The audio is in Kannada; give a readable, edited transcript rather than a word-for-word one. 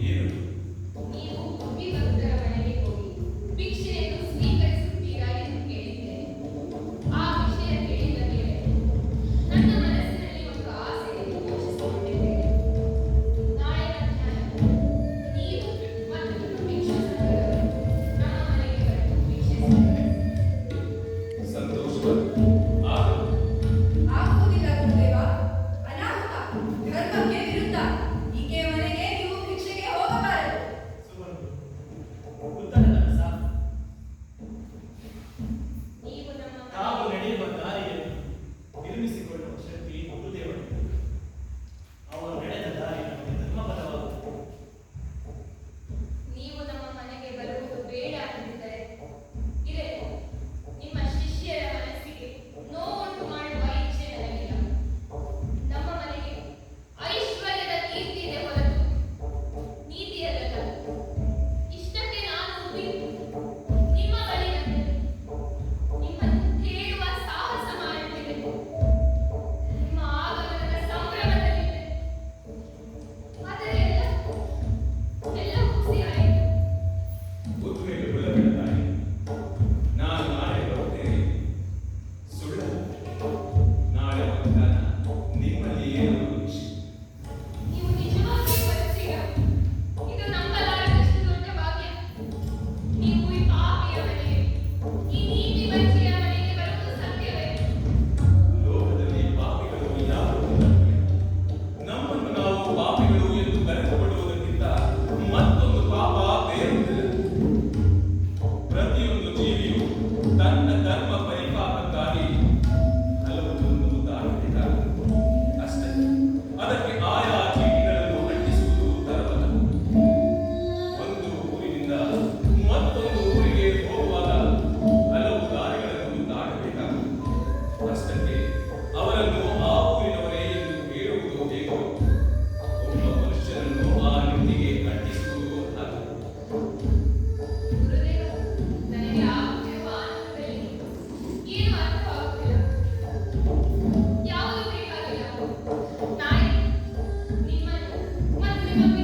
ಏನು? ನೀವು ಭಕ್ತರ ಮನೆಗೆ ಹೋಗಿ ಭಿಕ್ಷೆಯನ್ನು ಸ್ವೀಕರಿಸುತ್ತೀರಾ ಎಂದು ಕೇಳಿದ್ದೇನೆ. ಆ ವಿಷಯ ಕೇಳಿದ ಮೇಲೆ ನನ್ನ ಮನಸ್ಸಿನಲ್ಲಿ ಒಂದು ಆಸೆಯನ್ನು ಘೋಷಿಸಿಕೊಂಡಿದ್ದೇನೆ. ನಾಳೆ ಮಧ್ಯಾಹ್ನ ನೀವು ಮತ್ತು ನಿಮ್ಮ ಭಿಕ್ಷು ಸಂಘದವರು ನಮ್ಮ ಮನೆಗೆ ಬಂದು ಭಿಕ್ಷೆ ಸ್ವೀಕರಿಸಿ. ಸಂತೋಷವಾಗಿ ಆಗಲಿ. ಆಗುವುದಿಲ್ಲ ಗುರುದೇವ. ಅನಾಹುತ, ಧರ್ಮಕ್ಕೆ ವಿರುದ್ಧ. ಈಕೆಯ ಮನೆಗೆ ನೀವು ಭಿಕ್ಷೆಗೆ ಹೋಗಬಾರದು. ಸುಮಂತು, ಉತ್ತರದ ಸಾಕು. ನೀವು ನಮ್ಮ ತಾವು ನಡೆಯುವ ದಾರಿಯನ್ನು ನಿರ್ಮಿಸಿಕೊಳ್ಳುವ ಶಕ್ತಿ ಗುರುದೇವನಿಗೆ. ಅವರು ನಡೆದ ದಾರಿ ನಮಗೆ ಧರ್ಮಪರವಾಗುತ್ತದೆ. ನೀವು ನಮ್ಮ ಮನೆಗೆ ಬರುವುದು ಬೇಡ ಅಂದಿದ್ದರೆ ಇದೆ ನಿಮ್ಮ ಶಿಷ್ಯರ ಮನಸ್ಸಿಗೆ ನೋವುಂಟು ಮಾಡುವ ಇಚ್ಛೆ ನನಗಿಲ್ಲ. ನಮ್ಮ ಮನೆಗೆ ಐಶ್ವರ್ಯದ ಕೀರ್ತಿ ಇದೆ ಹೊರತು ನೀತಿಯಲ್ಲ. ಇಷ್ಟಕ್ಕೆ ನಾನು ಬಿಟ್ಟು ನಿಮ್ಮ ಬಳಿ ಬಂದೆ. ನಿಮ್ಮನ್ನು ಕೇಳುವ ಸಾಹಸ ಮಾಡುತ್ತಿದೆ. ನಿಮ್ಮ ಆಗಮನದ ಸಂಭ್ರಮದಲ್ಲಿದೆ. ಆದರೆ ಎಲ್ಲ ಮುಗಿಸಿಯಾಯಿತು. ಉದ್ವೇಗ ಬೆಳಗಾಯಿ. ನಾನು ನಾಳೆ ಬರುತ್ತೇನೆ. ಸುಳ್ಳು. ನಾಳೆ ಮಧ್ಯಾಹ್ನ ನಿಮ್ಮಲ್ಲಿ ಏನು ನಿರೀಕ್ಷೆ? ನೀವು ನಿಜವಾಗಿಯೂ ಬರುತ್ತೀರಾ? ಇದು ನಂಬಲಾರದಷ್ಟು ದೊಡ್ಡ ಭಾಗ್ಯ. ನೀವು ಈ ಪಾಪಿಯ ಮನೆಗೆ, ಈ ನೀತಿ ವಂಚಿತರ ಮನೆಗೆ ಬರುವುದು ಸತ್ಯವೇ? ಲೋಕದಲ್ಲಿ ಪಾಪಿಗಳು ಯಾರು ಇಲ್ಲವೇ? ನಮ್ಮನ್ನು ನಾವು ಪಾಪಿಗಳು ಎಂದು ಕರೆದುಕೊಳ್ಳುವುದಕ್ಕಿಂತ ಮತ್ತೊಂದು ಪಾಪ ಬೇರೊಂದಿಲ್ಲ. ಪ್ರತಿಯೊಂದು ಜೀವಿಯು ತನ್ನ ಧರ್ಮ ಪರಿಪಾಕಕ್ಕಾಗಿ ಹಲವು ದಾಟಬೇಕಾಗುತ್ತದೆ. ಅಷ್ಟೇ. ಅದಕ್ಕೆ ಆಯಾ ಚೀಟಿಗಳನ್ನು ಅಂಟಿಸುವುದು ತರವಲ್ಲ. ಒಂದು ಊರಿನಿಂದ ಮತ್ತೊಂದು ಊರಿಗೆ ಹೋಗುವಾಗ ಹಲವು ದಾರಿಗಳನ್ನು ದಾಟಬೇಕಾಗುತ್ತದೆ. ಅಷ್ಟಕ್ಕೆ ಅವರನ್ನು ಆ ಊರಿನವರೇ ಎಂದು ಹೇಳುವುದು ಹೇಗೋ ಒಬ್ಬ ಮನುಷ್ಯನನ್ನು ಆ ನಿಟ್ಟಿಗೆ ಅಂಟಿಸುವುದು ಹಾಗೆ. ಗುರುದೇವ, ನನಗೆ ಆಗುತ್ತಿರುವ ಆನಂದದಲ್ಲಿ ಏನು ಅರ್ಥವಾಗುತ್ತಿಲ್ಲ. ಯಾವುದು ಬೇಕಾಗಿಲ್ಲ. ನಾಳೆ ನಿಮ್ಮನ್ನು ಮತ್ತು ನಿಮ್ಮ